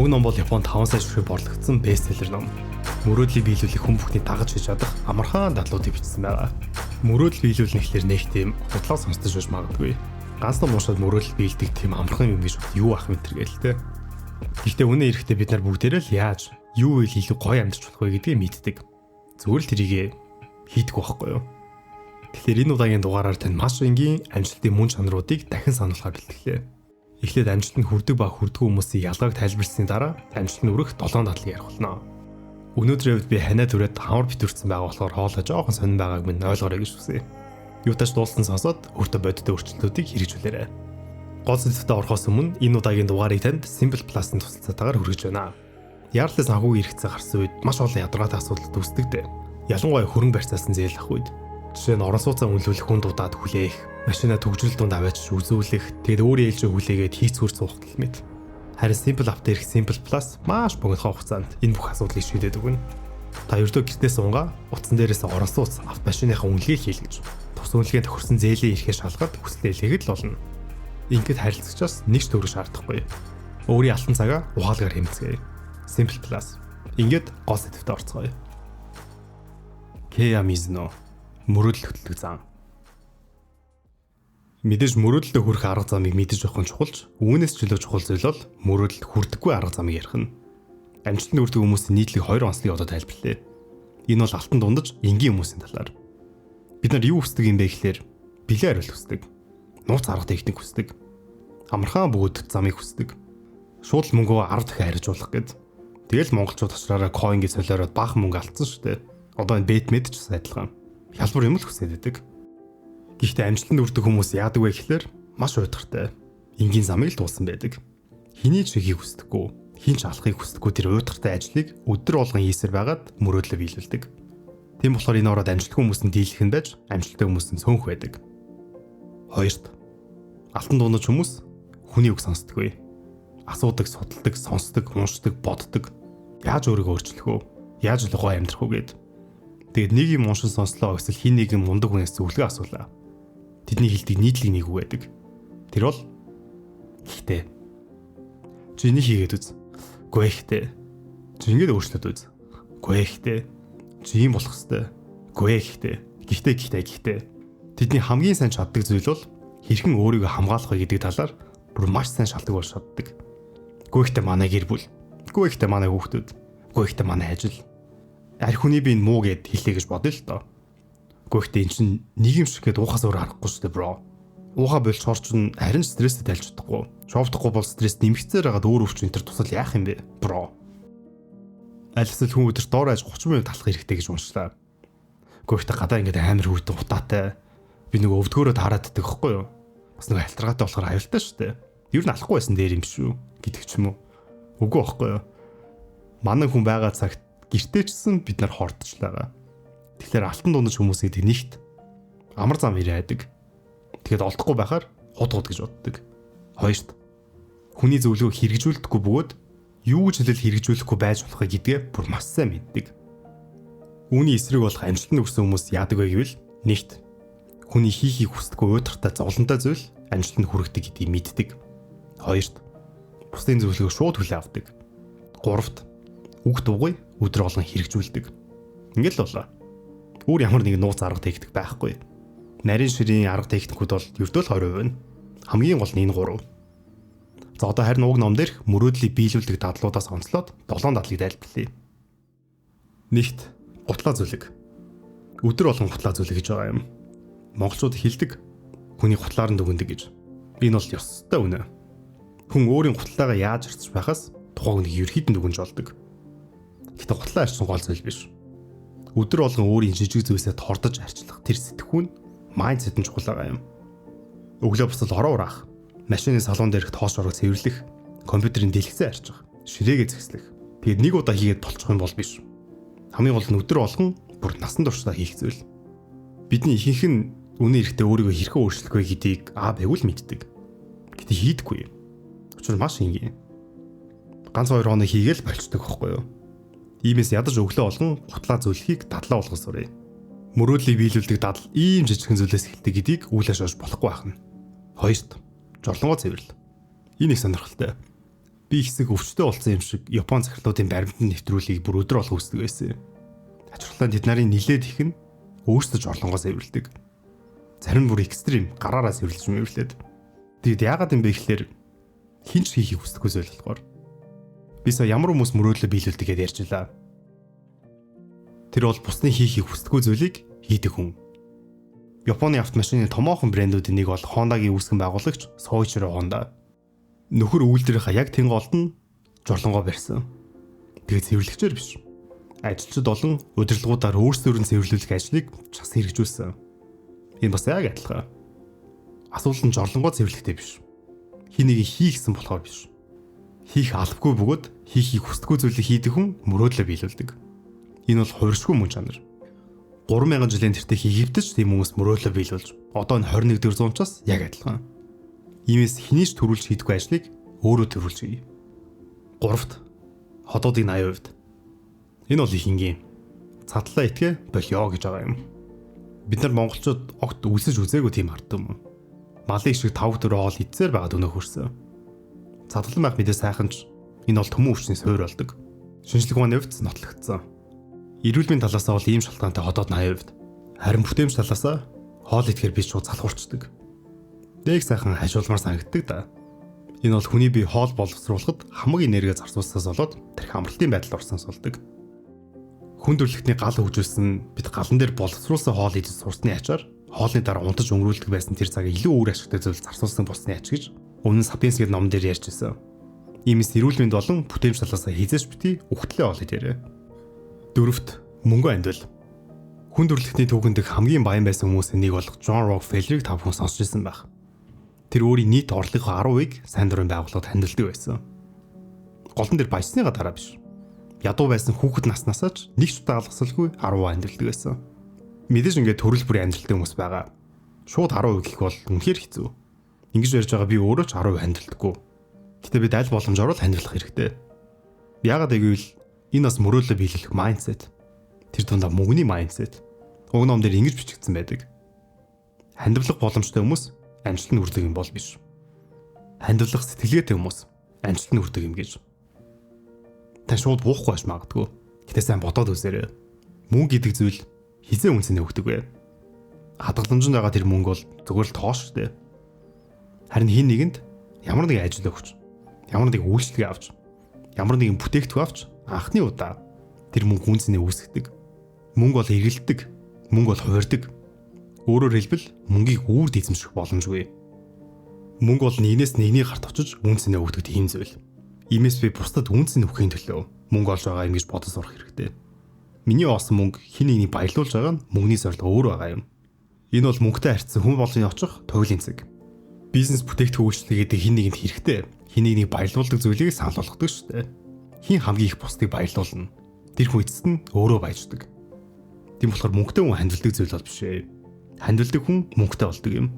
Уг ном бол Японд 5 сая ширхэг борлогдсон бестселлер ном. Мөрөөдлийг биелүүлэх хүн бүхний дагаж хийж чадах амархан дадлуудыг бичсэн байгаа. Мөрөөдөл биелүүлнэ гэхлээр нэг тийм худлаа сонсдож байж магадгүй. Ганц ном уншаад мөрөөдөл биелдэг тийм амархан юм биш юу ах мэтэр гэлтэй. Гэхдээ үнэн эрэхтэй бид нар бүгдээрээ л яаж юу ил илүү гоё амьдарч болох вэ гэдгийг мэддэг. Зүгээр л тэрийг хийдэг байхгүй юу? Тэгэхээр энэ удаагийн дугаараар тань маш энгийн амжилтын мөн чанаруудыг дахин сануулахаар бэлтгэлээ. Эхлээд амжилтанд хүрдэг ба хүрдэггүй хүмүүсийн ялгааг тайлбарласны дараа амжилтанд хүрэх 7 дадлыг ярих болно. Өнөөдрийн үед би ханаа түрээд хамар битүүрсэн байгаа болохоор хоолой жоохон сонирн байгааг минь ойлгоорой гэж хүсье. Юутаж дуулсан сонсоод өөртөө бодиттой өөрчлөлтүүдийг хэрэгжүүлээрэй. Гол сэдвтэ орохоос өмнө энэ удаагийн дугаарыг танд Simple Plus-ын тусалцаатаагаар хүргэж байна. Яаралтай санхүүгийн хэрэгцээ гарсан үед маш олон ядаргаатай асуудал үүсдэг дээ. Ялангуяа хөрөнгө барьцаасан зээл авах үед. Жишээ нь орон сууцаа үнэлүүлэх хүн дудаад хүлээх, машина төгжрөл дунд аваачиж үзүүлэх, тэгэд өөрийн ээлжийг хүлээгээд хийцгүүр суух гэх мэт. Харин Simple App дээрх Simple Plus маш богино хугацаанд энэ бүх асуудлыг шийдээд өгнө. Та ердөө гэртээ сунгаа, утсан дээрээс орон сууц автомашиныхаа үнэлгээг хийлгэж, тус үнэлгээнд тохирсон зээлийн эрхээ шалгаад хүсэлтээ илгээхэд л болно. Ингээд харилцагчаас нэг ч төгрөг шаардахгүй. Өөрийн алтан цагаа ухаалгаар хэмцгээе. Simple Plus. Ингээд гол сэдвтэ орцгоё. Кея Мизно мөрөөдөл хөтлөх зам. Мэдээж мөрөөдөлд хүрэх арга замыг мэдэж явах нь чухалч, үүнээс ч илүү чухал зүйл бол мөрөөдөлд хүрдэггүй арга замыг ярих нь. Амжилтанд хүрдэг хүмүүсийн нийтлэг 2 онцлог одоо тайлбарлая. Энэ бол алтан дундаж энгийн хүмүүсийн талаар. Бид нар юу хүсдэг юм бэ гэхээр бэлэн хариулт хүсдэг. Нууц арга техник хүсдэг. Амархан бөгөөд замыг хүсдэг. Шууд мөнгөө 10 дахин харьжуулах гэд. Тэгэл монголчууд очраараа coin гэж солиороод баахан мөнгө алдсан шүү дээ. Одоо энэ бетмед ч адилхан. Хялбар юм л хүсээд байдаг. Гэхдээ амжилтанд хүрдэг хүмүүс яадаг вэ гэхээр маш уйдгартай. Энгийн замыг л дуусан байдаг. Хэний ч хийхийг хүсдэггүй, хин ч алахыг хүсдэггүй тэр уйдгартай ажлыг өдөр болгон хийсээр байгаад мөрөөдлөө биелүүлдэг. Тийм болохоор энэ ороод амжилтгүй хүмүүсийн дийлэх нь байж, амжилттай хүмүүсийн цөөнх байдаг. Хоёрт алтан дундаж хүмүүс хүний үг сонсдоггүй. Асуудаг, судалдаг, сонсдог, уншдаг, боддог. Яаж өөрийгөө өөрчлөх вэ? Яаж л гоо амьдрах вэ гэд. Тэгээд нэг юм уншин сонслоо эсвэл хин нэг юм мундаг хүнээс зөвлөгөө асуулаа. Тэдний хэлдэг нийтлэг нэг үг байдаг. Тэр бол гэхдээ чи энийг хийгээд үз. Гүй ихтэй. Чи ингэж өөрчлөд үз. Гүй ихтэй. Чи юм болох хэвээр. Гүй ихтэй. Гэхдээ. Тэдний хамгийн сайн чаддаг зүйл бол хэрхэн өөрийгөө хамгаалах вэ гэдэг талаар бүр маш сайн шалтгаан болж чаддаг. Гүй ихтэй манай гэр бүл. Гүй ихтэй манай хүүхдүүд. Гүй ихтэй манай ажил. Арх хүний би энэ муу гэд хэлээ гэж бодъё л доо. Гэхдээ эн чинь нэг юм шиг гээд уухаас өөр аргагүй шүү дээ бро. Уухаа болж орчин харин стресстэй тайлж чадахгүй. Шовдохгүй бол стресс нэмэгцээр хагаад өөр өвчин энэ төр тусал яах юм бэ бро. Аль эсвэл хүн өдөрт доор аж 30 минут талах хэрэгтэй гэж уншлаа. Гэхдээ гадаа ингээд амар хөвдөн утаатай. Би нөгөө өвдгөөрөө таарад ддэг хэвгүй юу. Бас нөгөө альтаргаатай болохоор аюултай шүү дээ. Ер нь алахгүй байсан дээр юм шүү гэдэг ч юм уу. Үгүй байхгүй юу. Манай хүн байгаа цагт гэртээ чсэн бид нар хордчихлаа. Тэгэхээр алтан дундаж хүмүүс гэдэг нэгт амар зам ирээдэг. Тэгэхэд олдохгүй байхаар худгууд гэж боддог. Хоёрт хүний зөвлөгөөг хэрэгжүүлдэггүй бөгөөд юу гэж хэлэл хэрэгжүүлэхгүй байж болохыг гэдгээ бүр маш сайн мэддэг. Үүний эсрэг болох амжилтанд хүрсэн хүмүүс яадаг вэ гэвэл нэгт хүний хийхийг хүсдэггүй уйдгартай зовлонтой зүйл амжилтанд хүрэх гэдгийг мэддэг. Хоёрт бусдын зөвлөгөөг шууд хүлээн авдаг. Гуравт үг дугуй өдөр болгон хэрэгжүүлдэг. Ингээл л болоо. Өөр ямар нэгэн нууц арга техник байхгүй. Нарийн ширийн арга техникүүд бол ердөө л 20% байна. Хамгийн гол нь энэ 3. За одоо харин уг ном дээрх мөрөөдлийг биелүүлдэг дадлуудаас онцлоод 7 дадлыг тайлбарлая. Нэгт гутлаа зүлэг. Өдөр болгон гутлаа зүлэг гэж байгаа юм. Монголчууд хэлдэг хүний гутлаар нь дүгнэдэг гэж. Энэ бол ёстой үнэ. Хүн өөрийн гутлаагаа яаж арчиж байхаас тухайг нэг ерхийдэн дүгнж болдог. Гэтэ гутлаа арчин гол зүйл биш. Өдөр болгон өөрийн жижиг зүйлсээ тордож арчлах тэр сэтгхүүн майндсет нь чухал байгаа юм. Өглөө босол ороо ураах, машины салон дээрх тоош орог цэвэрлэх, компьютерийн дэлгэцээ арчих, ширээгээ зэгслэх. Тэгээд нэг удаа хийгээд болчих юм бол биш. Хамгийн гол нь өдөр болгон бүр насан туршдаа хийх зүйл. Бидний ихэнх нь үнэ эрэхтэй өөрийгөө хэрхэн өөрчлөх вэ гэдгийг байвал мэддэг. Гэтэ хийдэггүй. Учир нь маш энгийн. Ганц 2 хоног хийгээл болцдог байхгүй юу? Иймээс ядаж өглөө болгон гутлаа зөвлөхийг дадлаа болгон сурыг. Мөрөөдлийг биелүүлдэг дадал ийм жижигхэн зүйлээс эхэлдэг гэдгийг үл ашааж болохгүй байна. Хоёрт жорлонгоо цэвэрлэл. Энэ их сонирхолтой. Би хэсэг өвчтөе болсон юм шиг Япон захирлуудын баримтанд нэвтрүүлгийг бүр өдөр болго үздэг байсан. Хажуурлаа тэд нарын нилээд их нь өөрсдөө жорлонгоос эвэрлдэг. Зарим нь бүр экстрим гараараа эвэрлж мэвэрлээд. Тэгэд яагаад юм бэ гэхээр хинч хийхийг хүсдэггүй зүйл болохоор. Бисаа ямар хүмүүс мөрөөдлөө биелүүлдэг гэдээ ярьж байлаа. Тэр бол бусны хийхийг хүсдэггүй зүйлийг хийдэг хүн. Японы автомашины томоохон брэндүүдийн нэг бол Honda-гийн үүсгэн байгуулагч Soichiro Honda. Нөхөр үйлдвэрийнхаа яг тэн голд нь жорлонгоо барьсан. Тэгээд цэвэрлэгчээр биш. Ажилчид болон удирдлагуудаар өөрсдөө нь цэвэрлүүлэх ажлыг бас хэрэгжүүлсэн. Энэ бас яг адилхан. Асуулт нь жорлонгоо цэвэрлэхтэй биш. Хин нэг хийхсэн болохоор биш. Хийх албагүй бөгөөд хийхийг хүсдэггүй зүйлийг хийдэг хүн мөрөөдлөө биелүүлдэг. Энэ бол хувиршгүй мөн чанар. 3000 жилийн тэртээ Египтэд тийм хүмүүс мөрөөдлөө биелүүлж одоо энэ 21-р зуунчаас яг адилхан. Иймээс хинийч төрүүлж хийдэггүй ажлыг өөрөө төрүүлж хий. 3-т хотоодын 80%. Энэ бол их энгийн. Цатлаа итгэ болио гэж байгаа юм. Бид нар монголчууд огт үлсэж үзээгүй тийм ард юм. Малын шиг 5-4 хоол идсээр байгаад өнөө хөрсөн. Цатлан байх мэдээ сайхан ч энэ бол төмөн өвчний суур болдог. Шинжлэх ухааны хувьд нотлогдсон. Эрүүл мэндийн талаасаа бол ийм шалтгаантай хотоод 80%. Харин бүтээмж талаасаа хоол идэхээр би шууд залхуурчдаг. Нэг сайхан хажуулмаар санагддаг да. Энэ бол хүний бие хоол боловсруулахад хамаг энерги зарцуулсаас болоод тэрх амралтын байдалд орсноос болдог. Хүн төрөлхтний гал хөгжүүлсэн бид галан дээр боловсруулсан хоол идэж сурсны ачаар хоолны дараа унтаж өнгөрүүлдэг байсан тэр цагийг илүү өөр ашигтай зүйл зарцуулсан болсны ач гэж өмнө Sapiens гэдэг номон дээр ярьж байсан. Иймээс эрүүл мэнд болон бүтээмж талаасаа хизээш бити үхтлээ хоол идээрэй. 4-т мөнгө андвал. Хүн төрөлхтний түүхэнд хамгийн баян байсан хүмүүсийн нэг болох John Rockefeller-ыг та бүхэн сонсч ирсэн байх. Тэр өөрийн нийт орлогын 10%-ыг сайн дурын байгууллагад хандилдаг байсан. Голдон дээр баясныгаа дараа биш. Ядуу байсан хүүхэд наснасаа ч нэг ч удаа алгасалгүй 10% хандилдаг байсан. Мэдээж ингээд төрөл бүрийн амжилттай хүмүүс байгаа. Шууд 10% гэх бол үнэхээр хэцүү. Ингэж ярьж байгаа би өөрөө ч 10% хандилдаггүй. Гэтэ бид аль боломжоор л хандилах хэрэгтэй. Яагаад гэвэл энэ бас мөрөөдлөө биелүүлэх майндсет. Тэр дундаа мөнгөний майндсет. Уг ном дээр ингэж бичигдсэн байдаг. Хандивлах боломжтой хүмүүс амжилт нь хүрдэг юм бол биш. Хандивлах сэтгэлгээтэй хүмүүс амжилт нь хүрдэг юм гэж. Та шууд буухгүй байж магадгүй. Гэтэ сайн бодоод үзээрэй. Мөнгө гэдэг зүйл хизээ үнцэнэ өгдөг вэ? Хадгаламжинд байгаа тэр мөнгө бол зөвхөн л тоо шүү дээ. Харин хин нэгэнд ямар нэгэн ажил өгч, ямар нэгэн үйлчлэгээ авч, ямар нэгэн бүтээгдэхүүн авч анхны удаа тэр мөнгө үнцэнэ үүсгдэг. Мөнгө бол эргэлдэг, мөнгө бол хувирдаг. Өөрөөр хэлбэл мөнгийг үрд эзэмших боломжгүй. Мөнгө бол нэгнээс нэгний гарт очиж үнцэнэ өгдөг тийм зүйл. Иймээс би бусдад үнцэнэ өгөхийн төлөө мөнгө олж байгаа юм гэж бодож сурах хэрэгтэй. Миний олсон мөнгө хин нэгнийг баярлуулж байгаа нь мөнгөний зорилго өөр байгаа юм. Энэ бол мөнгөтэй харьцсан хүн болгоны очих туйлын цэг. Бизнес бүтээгдэхүүн үйлчлэл гэдэг хин нэгэнд хэрэгтэй. Хин нэгнийг баярлуулдаг зүйлийг санал болгодог шүү дээ. Хин хамгийн их бусдыг баярлуулна. Тэр хүн эцэст нь өөрөө баяждаг. Тийм болохоор мөнгөтэй хүн хандилдаг зүйл бол биш ээ. Хандилдаг хүн мөнгөтэй болдог юм.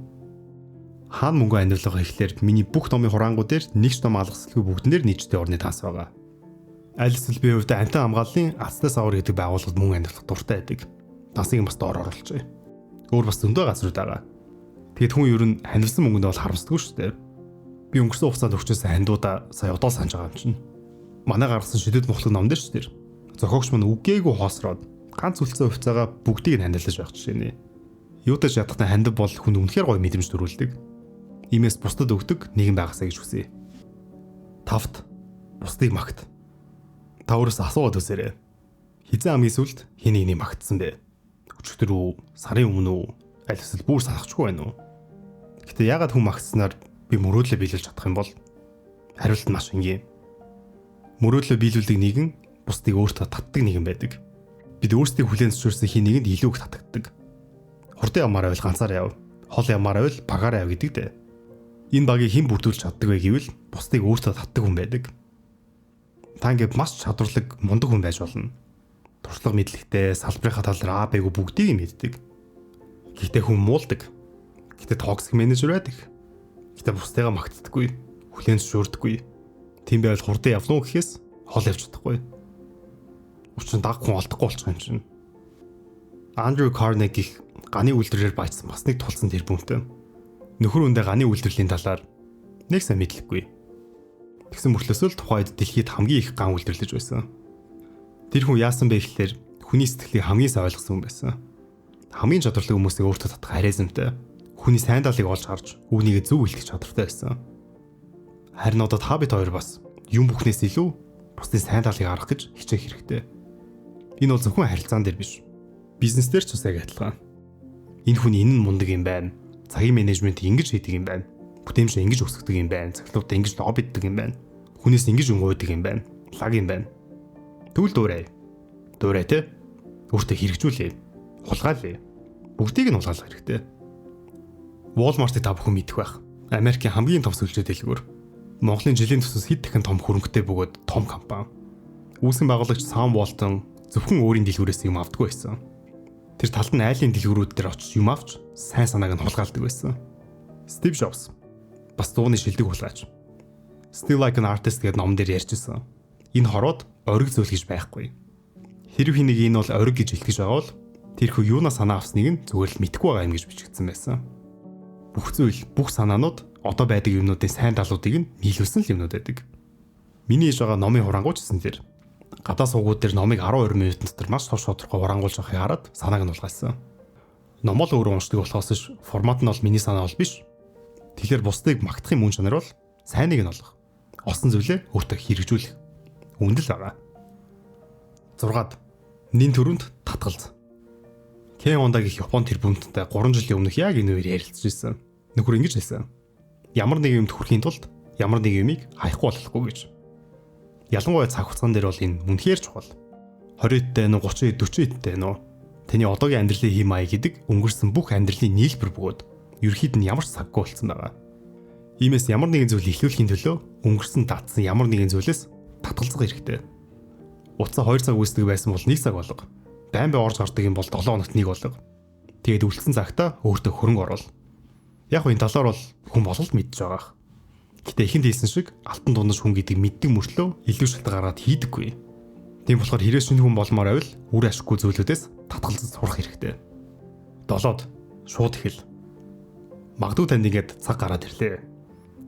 Хаана мөнгө хандилгаа ихлээр миний бүх номын хураангууд дээр нэг ч ном алгасалгүй бүгдэн дээр нийтдээ орны тас байгаа. Аль эсвэл би хувьдаа амтан хамгааллын Ацтас авар гэдэг байгууллагад мөнгө хандилах дуртай байдаг. Тасыг бас доор оруулчихъя. Өөр бас зөндөө газрууд байгаа. Тэгэд хүн ер нь хандилсан мөнгөнд бол харамсдаггүй шүү дээ. Би өнгөрсөн хугацаанд өгчөөсөн хандуудаа сая удаа санаж байгаа юм чинь. Манай гаргасан шидэд мухлаг ном дээр ч тэр. Зохиогч мань үгээгүй хоосроод ганц үлцэн хувьцаагаа бүгдийг нь хандилж байх жишээ нэ. Юутаж ядахтай хандив бол хүнд үнэхээр гоё мэдрэмж төрүүлдэг. Иймээс бусдад өгдөг нэгэн байгаасаа гэж хүсье. 5-т бусдыг магт. Та өөрөөс асууад үзээрэй. Хизээ хамгийн сүлд хин нэгнийг магтсан бэ? Өчигдөр үү, сарын өмнө үү, аль эсвэл бүр санахчгүй байна уу? Гэтэ ягаад хүн магтснаар би мөрөөдлөө биелүүлж чадах юм бол хариулт нь маш энгийн. Мөрөөдлөө биелүүлдэг нэгэн бусдыг өөртөө татдаг нэгэн байдаг. Бид өөрсдийг хүлээн зөвшөөрсөн хин нэгэнд илүү их татагддаг. Хурдан ямаар байвал ганцаар яв, хол ямаар байвал багаар яв гэдэг дээ. Энэ багийг хэн бүрдүүлж чаддаг вэ гэвэл бусдыг өөртөө татдаг хүн байдаг. Та ингээд маш чадварлаг мундаг хүн байж болно. Туршлага мэдлэгтэй, салбарынхаа талаар А-Б-г бүгдийг мэддэг. Гэхдээ хүн муулдаг. Гэхдээ токсик менежер байдаг. Гэхдээ бусдыгаа магтдаггүй, хүлээн зөвшөөрдөггүй. Тийм байвал хурдан явна уу гэхээс хол явж чадахгүй. Учир нь даг хүн олдохгүй болчих юм чинь. Андрю Карнеги гэх ганы үйлдвэрээр баяжсан бас нэг тулсан тэр бүмтэй. Нөхөр үндэ ганы үйлдвэрлэлийн талаар нэг сайн мэдлэггүй. Тэгсэн мөртлөөс л тухайн үед дэлхийд хамгийн их ган үлдэрлэж байсан. Тэр хүн яасан бэ гэхээр хүний сэтгэлийг хамгийн сайн ойлгосон хүн байсан. Хамгийн чадвартай хүмүүсийг өөртөө татах харизмтай, хүний сайн талыг олж харж үүнийг зөв илтгэх чадвартай байсан. Харин одоо та бид хоёр бас юм бүхнээс илүү бусдын сайн талыг харах гэж хичээх хэрэгтэй. Энэ бол зөвхөн харилцаан дээр биш. Бизнес дээр ч бас яг адилхан. Энэ хүн энэ нь мундаг юм байна. Цагийн менежмент ингэж хийдэг юм байна. Бүтээмж ингэж өсгдөг юм байна. Цаглуудаа ингэж лоббиддаг юм байна. Хүнээс ингэж өнгөөдөг юм байна. Лаг юм байна. Тэгвэл дуурай. Дуурай те. Өөртөө хэрэгжүүлээ. Хулгайлаа. Бүгдийг нь хулгайлах хэрэгтэй. Walmart-ыг та бүхэн мэдэх байх. Америкийн хамгийн том сүлжээ дэлгүүр. Монголын жилийн төсөөс хэд дахин том хөрөнгөтэй бөгөөд том компани. Үүсгэн байгуулагч Sam Walton зөвхөн өөрийн дэлгүүрээс юм авдаггүй байсан. Тэр талд нь айлын дэлгүүрүүд дээр очиж юм авч сайн санааг нь хулгайлдаг байсан. Steve Jobs бас дууны шилдэг хулгайч. Still Like an Artist гэдэг ном дээр ярьжсэн. Энэ хороод ориг зүйл гэж байхгүй. Хэрвээ нэг энэ бол ориг гэж илтгэж байгаа бол тэрхүү юунаа санаа авсныг нь зүгээр л мэдэхгүй байгаа юм гэж бичигдсэн байсан. Бүх зүйл, бүх санаанууд одоо байдаг юмнуудын сайн талуудыг нь нийлүүлсэн л юмнууд байдаг. Миний хийж байгаа номын хурангуйчсан тэр гадаа суугууд дээр номыг 12 минутын дотор маш тодорхой хурангуулж авахыг хараад санааг нь улгайлсан. Ном л өөрөө уншдаг болохоос ш формат нь бол миний санаа бол биш. Тэгэхээр бусдыг магтахын мөн чанар бол сайныг нь олох. Олсон зүйлээ өөртөө хэрэгжүүлэх. Үндэл байгаа. 6. Нин төрөнд татгалз. Кен Ондаг их Япон тэрбумттай 3 жилийн өмнөх яг энэ үеэр ярилцж ирсэн. Нөхөр ингэж хэлсэн. Ямар нэг юмд хүрэхийн тулд ямар нэг юмыг хаяхгүй болохгүй гэж. Ялангуяа цаг хугацаан дээр бол энэ үнэхээр чухал. 20 эдтэй нөө 30 40 эдтэй нөө таны одоогийн амьдралын хэм маяг гэдэг өнгөрсөн бүх амьдралын нийлбэр бөгөөд ерөөд нь ямар ч цаггүй болсон байгаа. Иймээс ямар нэгэн зүйл ихлүүлэхийн төлөө өнгөрсөн татсан ямар нэгэн зүйлээс татгалзах хэрэгтэй. Утсаа 2 цаг үүсдэг байсан бол 1 цаг болго. Байн бай орж гардаг юм бол 7 хоногт 1 болго. Тэгээд үлдсэн цагтаа өөртөө хөрөнгө оруул. Яг энэ талаар бол хүн бололт мэдж байгаа. Гэтэ ихэнд хэлсэн шиг алтан дундаж хүн гэдэг мэддэг мөртлөө илүү шалтгаан гаргаад хийдэггүй. Тийм болохоор хэрэг шинэ хүн болмоор байвал үр ашиггүй зүйлүүдээс татгалзаж сурах хэрэгтэй. 7. Шууд ихэл. Магадгүй танд ингээд цаг гараад ирлээ.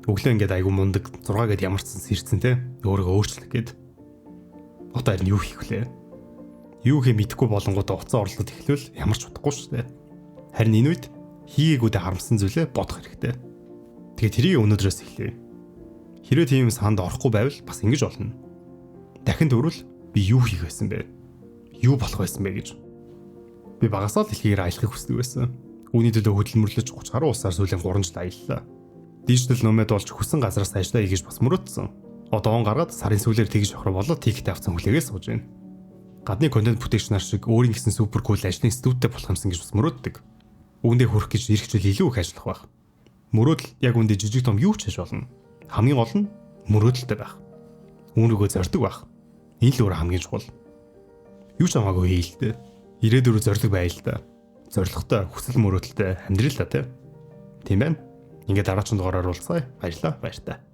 Өглөө ингээд айгу мундаг 6 гэд ямарчсан сэрцэн те өөрийгөө өөрчлөх гээд. Одоо харин юу хийх вүлээ? Юу хэ мэдэхгүй болонгуудаа уцаа орлоод эхлэвэл ямар ч утгагүй шүү дээ. Харин энэ үед хийгээгүүдээ харамсан зүйлээ бодох хэрэгтэй. Тэгээд тэрийг өнөөдрөөс эхлэе. Хэрвээ тийм санд орохгүй байвал бас ингэж болно. Дахин дөрвөл би юу хийх байсан бэ? Юу болох байсан бэ гэж. Би багасаа л дэлхийгээр аялахыг хүсдэг байсан. Үүний төлөө хөдөлмөрлөж 30 гаруй улсаар сүүлийн 3 жил аяллаа. Дижитал номад болж хүссэн газараас ажиллаа хийж бас мөрөөдсөн. Одоо он гаргаад сарын сүүлээр тэгж авах болоод тикет авсан хүлээгээ сууж байна. Гадны контент бүтээгчнэр шиг өөрийн гэсэн супер кул ажлын студиуд болох юмсан гэж бас мөрөөддөг. Үүндээ хүрэх гэж ирэх жил илүү их ажиллах байх. Мөрөөдөл яг үндэ жижиг том юу ч хийж болно. Хамгийн гол нь мөрөөдөлтэй байх. Үүнийгөө зорддог байх. Энэ л өөр хамгийн чухал. Юу ч хамаагүй хий л дээ. Ирээдүрөө зориг байл л да. Зоригтой, хүсэл мөрөөдөлтэй амьдрал та тийм байна. Ингээд дараагийн дугаараар уулзъя. Баярлалаа.